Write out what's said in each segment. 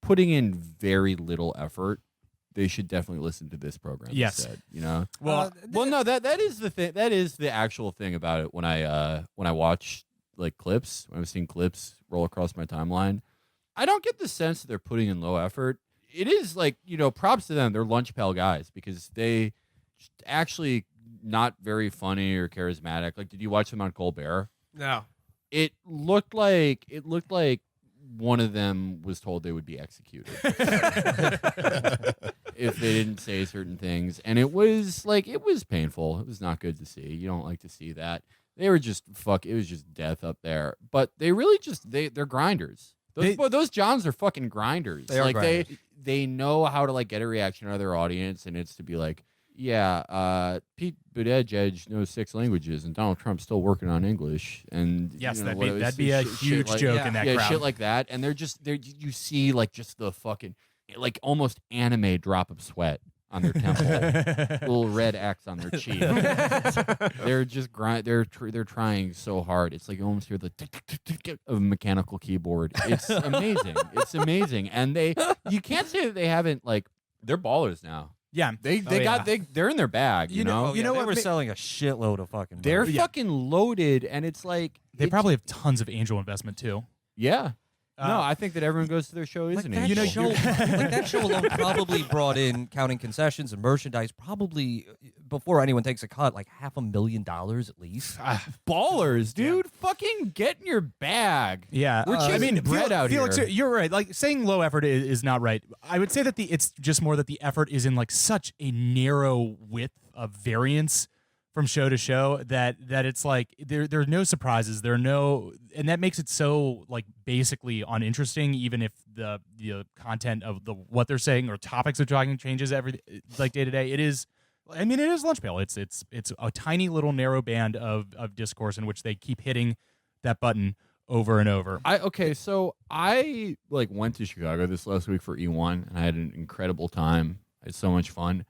putting in very little effort, they should definitely listen to this program. Yes. Instead, you know. Well, No, that is the thing. That is the actual thing about it. When I watch like clips, when I was seeing clips roll across my timeline, I don't get the sense that they're putting in low effort. It is like, you know, props to them. They're lunch pail guys because they actually not very funny or charismatic. Like, did you watch them on Colbert? No. It looked like one of them was told they would be executed if they didn't say certain things, and it was painful. It was not good to see. You don't like to see that. They were just it was just death up there. But they really they're grinders. Those Johns are fucking grinders. They are grinders. They know how to like get a reaction out of their audience, and it's to be like, yeah, Pete Buttigieg knows 6 languages, and Donald Trump's still working on English. And yes, you know, that'd be a huge joke in that crowd. Shit like that, and you see like just the fucking like almost anime drop of sweat on their temple, little red X on their cheek. They're just they're trying so hard. It's like you almost hear the tick, tick, tick, tick of a mechanical keyboard. It's amazing. It's amazing, and you can't say that they haven't like they're ballers now. Yeah, they're in their bag. You know you know what? They were selling a shitload of fucking. They're fucking loaded, and it's like they probably have tons of angel investment too. Yeah. No, I think that everyone goes to their show, isn't it? That show alone probably brought in, counting concessions and merchandise, probably before anyone takes a cut, like $500,000 at least. Ballers, dude! Yeah. Fucking get in your bag. Yeah, we're chasing bread out Felix, here. You're right. Like saying low effort is not right. I would say that it's just more that the effort is in like such a narrow width of variance from show to show that it's like there are no surprises, and that makes it so like basically uninteresting, even if the content of what they're saying or topics they're talking changes every like day to day. It is lunch pail. It's a tiny little narrow band of discourse in which they keep hitting that button over and over. So I like went to Chicago this last week for E1, and I had an incredible time. I had so much fun,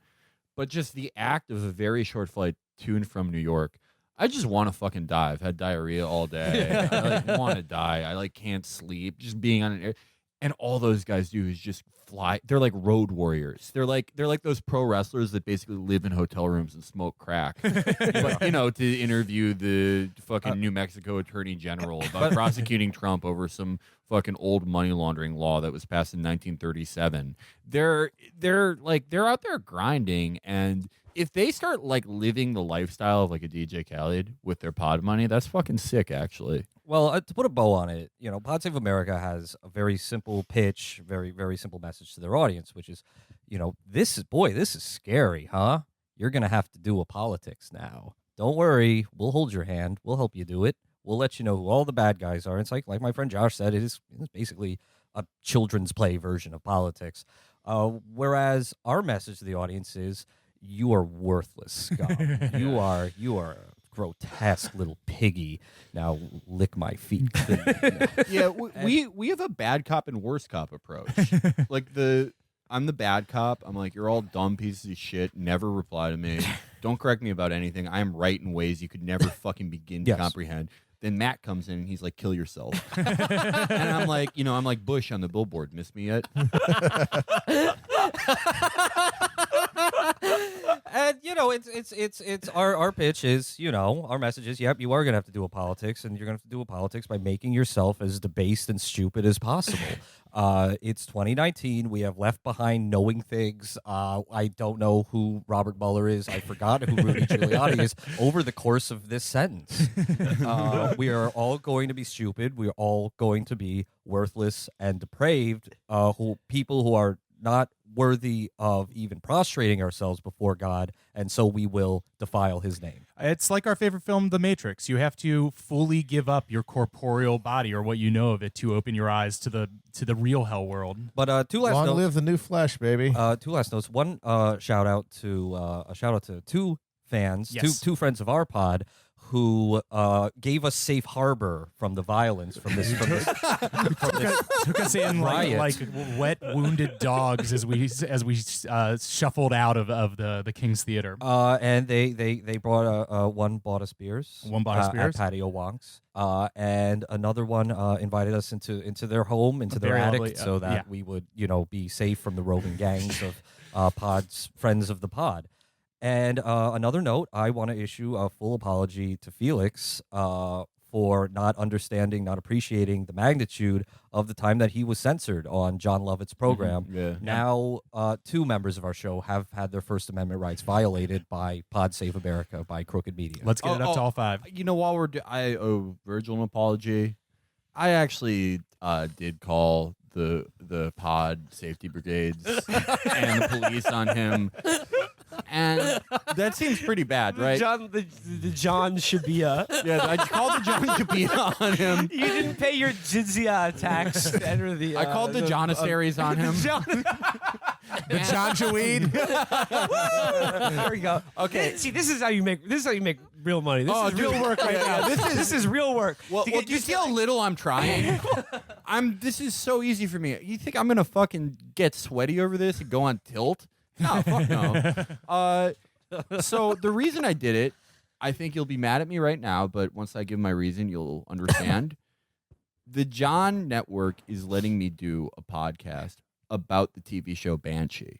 but just the act of a very short flight to and from New York, I just want to fucking die. I've had diarrhea all day. I like want to die. I like can't sleep. Just being on an air, and all those guys do is just fly. They're like road warriors. They're like those pro wrestlers that basically live in hotel rooms and smoke crack. But, you know, to interview the fucking New Mexico Attorney General about prosecuting Trump over some fucking old money laundering law that was passed in 1937. They're out there grinding, and if they start like living the lifestyle of like a DJ Khaled with their pod money, that's fucking sick, actually. Well, to put a bow on it, you know, Pod Save America has a very simple pitch, very, very simple message to their audience, which is, you know, this is scary, huh? You're going to have to do a politics now. Don't worry. We'll hold your hand. We'll help you do it. We'll let you know who all the bad guys are. It's like my friend Josh said, it's basically a children's play version of politics. Whereas our message to the audience is, you are worthless, scum. You are a grotesque little piggy. Now lick my feet clean. Yeah, we have a bad cop and worse cop approach. Like I'm the bad cop. I'm like, you're all dumb pieces of shit. Never reply to me. Don't correct me about anything. I am right in ways you could never fucking begin to comprehend. Then Matt comes in and he's like, kill yourself. And I'm like, I'm like Bush on the billboard. Miss me yet? And it's our pitch is, our message is, yep, you are gonna have to do a politics, and you're gonna have to do a politics by making yourself as debased and stupid as possible. It's 2019. We have left behind knowing things. I don't know who Robert Mueller is. I forgot who Rudy Giuliani is over the course of this sentence. We are all going to be stupid. We are all going to be worthless and depraved. People who are not worthy of even prostrating ourselves before God, and so we will defile his name. It's like our favorite film, The Matrix. You have to fully give up your corporeal body or what you know of it to open your eyes to the real hell world. But two last notes. Long live the new flesh, baby. Two last notes. One shout out to two fans, yes. two friends of our pod who gave us safe harbor from the violence from this Took us in like wet, wounded dogs as we shuffled out of the King's Theater. And they brought one bought us beers. One bought us beers? At Patio Wonks. And another one invited us into their home, into their Very attic, lovely, so that we would, be safe from the roving gangs of Pod's friends of the pod. And another note, I want to issue a full apology to Felix for not understanding, not appreciating the magnitude of the time that he was censored on John Lovett's program. Yeah. Now, two members of our show have had their First Amendment rights violated by Pod Save America, by Crooked Media. Let's get it up to all five. While I owe Virgil an apology. I actually did call the pod safety brigades and the police on him. And that seems pretty bad, right? The John Shabia. Yeah, I called the John Shabia on him. You didn't pay your jizya tax to enter the. I called the Janissaries on him. The John Jaweed. There we go. Okay. See, this is how you make real money. This is real work right now. This is real work. Well, do you see how little I'm trying? This is so easy for me. You think I'm gonna fucking get sweaty over this and go on tilt? No, fuck no. So the reason I did it, I think you'll be mad at me right now, but once I give my reason, you'll understand. The John Network is letting me do a podcast about the TV show Banshee.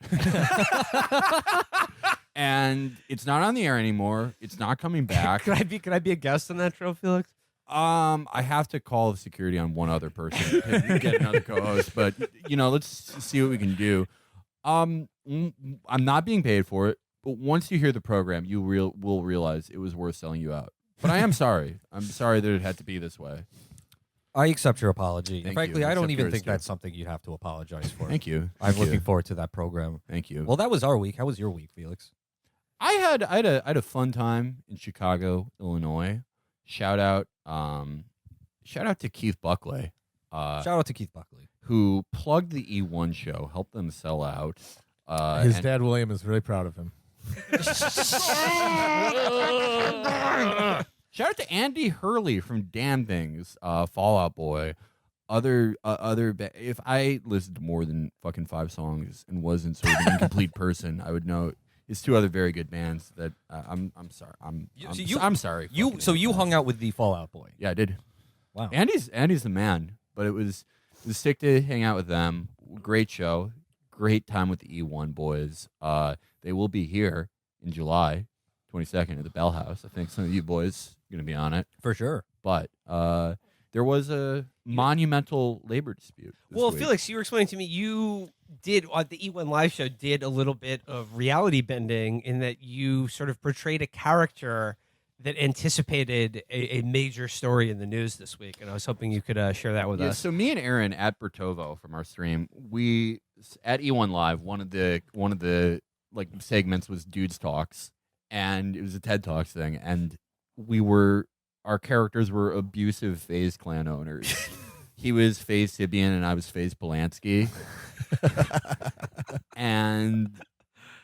And it's not on the air anymore. It's not coming back. Could I be a guest on that show, Felix? I have to call security on one other person to get another co-host, but let's see what we can do. I'm not being paid for it, but once you hear the program, you will realize it was worth selling you out. But I am sorry. I'm sorry that it had to be this way. I accept your apology. Thank Frankly, you. I don't Accept even yours, think too. that's something you'd have to apologize for. Thank you. I'm Thank looking you. forward to that program. Thank you. Well, that was our week. How was your week, Felix? I had a fun time in Chicago, Illinois. Shout out to Keith Buckley. Shout out to Keith Buckley. Who plugged the E1 show, helped them sell out. His dad, William, is really proud of him. Shout out to Andy Hurley from Damn Things, Fall Out Boy. If I listened to more than fucking 5 songs and wasn't sort of an incomplete person, I would know it's 2 other very good bands that I'm sorry. I'm sorry. You hung out with the Fallout Boy. Yeah, I did. Wow. Andy's the man, but it was sick to hang out with them. Great show. Great time with the E1 boys. They will be here in July 22nd at the Bell House. I think some of you boys are going to be on it. For sure. But there was a monumental labor dispute. Well, week. Felix, you were explaining to me you did on the E1 Live show did a little bit of reality bending in that you sort of portrayed a character that anticipated a major story in the news this week, and I was hoping you could share that with us. So me and Aaron at Bertovo from our stream, we at E1 Live, one of the like segments was Dudes Talks, and it was a TED Talks thing, and our characters were abusive FaZe clan owners. He was FaZe Sibian and I was FaZe Polanski. And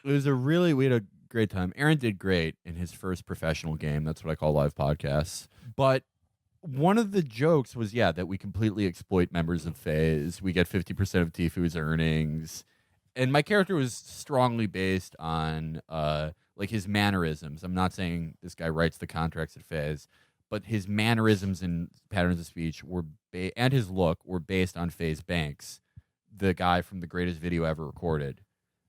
it was we had a great time. Aaron did great in his first professional game. That's what I call live podcasts. But one of the jokes was, that we completely exploit members of FaZe. We get 50% of Tifu's earnings. And my character was strongly based on like his mannerisms. I'm not saying this guy writes the contracts at FaZe, but his mannerisms and patterns of speech and his look were based on FaZe Banks, the guy from the greatest video ever recorded,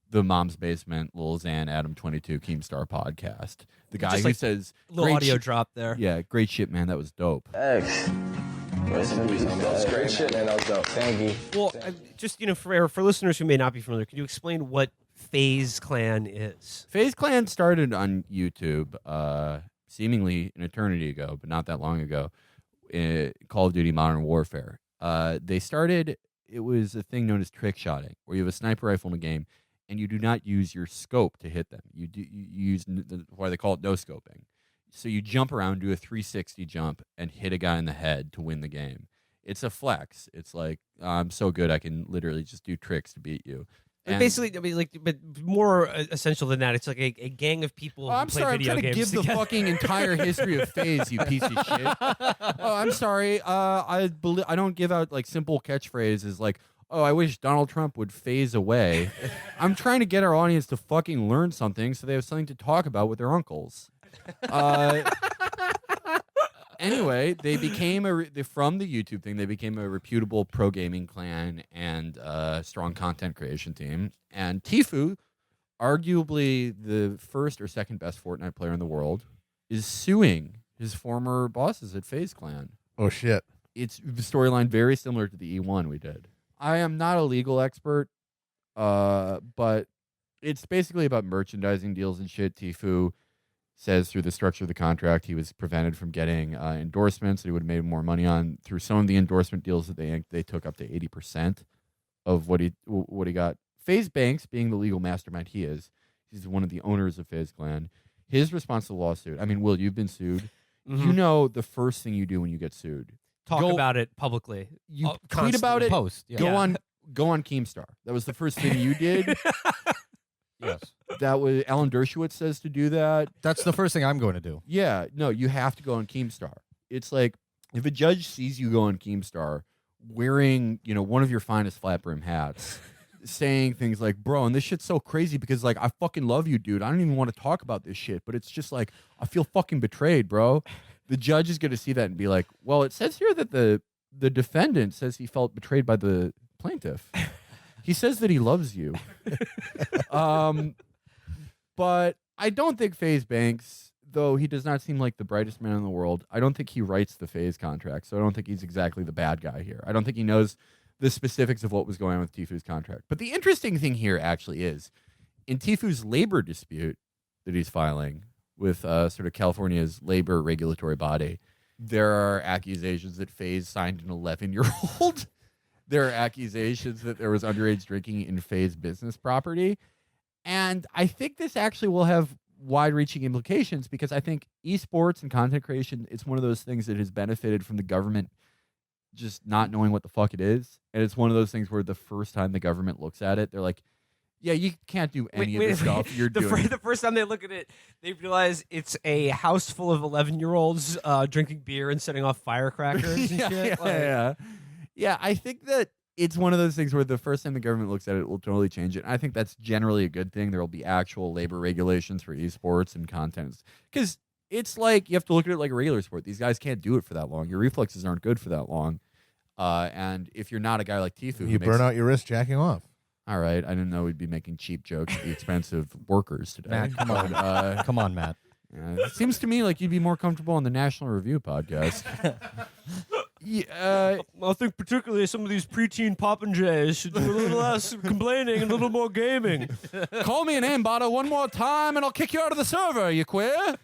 the Mom's Basement, Lil Xan, Adam 22, Keemstar podcast. The guy who says little audio drop there. Yeah, great shit, man. That was dope. X. That was great shit, man. That was dope. Thank you. Well, just for listeners who may not be familiar, could you explain what FaZe Clan is? FaZe Clan started on YouTube, seemingly an eternity ago, but not that long ago. Call of Duty Modern Warfare. They started. It was a thing known as trick shotting, where you have a sniper rifle in a game, and you do not use your scope to hit them. You use why they call it no scoping. So you jump around, do a 360 jump, and hit a guy in the head to win the game. It's a flex. It's like, I'm so good I can literally just do tricks to beat you. And- basically, I mean, like, but more essential than that, it's like a gang of people. Oh, I'm who play sorry. I'm video trying to games give the together. fucking entire history of FaZe, you piece of shit. Oh, I'm sorry. I don't give out like simple catchphrases like, "Oh, I wish Donald Trump would phase away." I'm trying to get our audience to fucking learn something so they have something to talk about with their uncles. Anyway, they became from the YouTube thing. They became a reputable pro gaming clan and strong content creation team. And Tfue, arguably the first or second best Fortnite player in the world, is suing his former bosses at FaZe Clan. Oh shit. It's the storyline very similar to the E1 we did. I am not a legal expert, but it's basically about merchandising deals and shit. Tfue says through the structure of the contract he was prevented from getting endorsements that he would have made more money on through some of the endorsement deals that they took up to 80% of what he got. FaZe Banks, being the legal mastermind he's one of the owners of FaZe Clan. His response to the lawsuit, I mean, Will, you've been sued. You know the first thing you do when you get sued. Talk about it publicly. You tweet constantly. about it. Post. Yeah. Go on Keemstar. That was the first thing you did. Yes. That was Alan Dershowitz says to do that. That's the first thing I'm going to do. Yeah, no, you have to go on Keemstar. It's like if a judge sees you go on Keemstar wearing, one of your finest flat brim hats, saying things like, "Bro, and this shit's so crazy because like I fucking love you, dude. I don't even want to talk about this shit, but it's just like I feel fucking betrayed, bro." The judge is going to see that and be like, "Well, it says here that the defendant says he felt betrayed by the plaintiff. He says that he loves you." But I don't think FaZe Banks, though he does not seem like the brightest man in the world, I don't think he writes the FaZe contract, so I don't think he's exactly the bad guy here. I don't think he knows the specifics of what was going on with Tfue's contract. But the interesting thing here actually is, in Tfue's labor dispute that he's filing with sort of California's labor regulatory body, there are accusations that FaZe signed an 11-year-old. There are accusations that there was underage drinking in FaZe business property. And I think this actually will have wide-reaching implications because I think esports and content creation, it's one of those things that has benefited from the government just not knowing what the fuck it is. And it's one of those things where the first time the government looks at it, they're like, yeah, you can't do any of the stuff you're doing. The first time they look at it, they realize it's a house full of 11-year-olds drinking beer and setting off firecrackers and shit. Yeah, I think that it's one of those things where the first time the government looks at it, it will totally change it. And I think that's generally a good thing. There will be actual labor regulations for esports and content. Because it's like you have to look at it like a regular sport. These guys can't do it for that long. Your reflexes aren't good for that long. And if you're not a guy like Tfue, you burn out your wrist jacking off. All right, I didn't know we'd be making cheap jokes at the expense of workers today. Matt, come on. Come on, Matt. It seems to me like you'd be more comfortable on the National Review podcast. I think particularly some of these preteen popinjays should do a little less complaining and a little more gaming. Call me an aimbottle one more time and I'll kick you out of the server, you queer.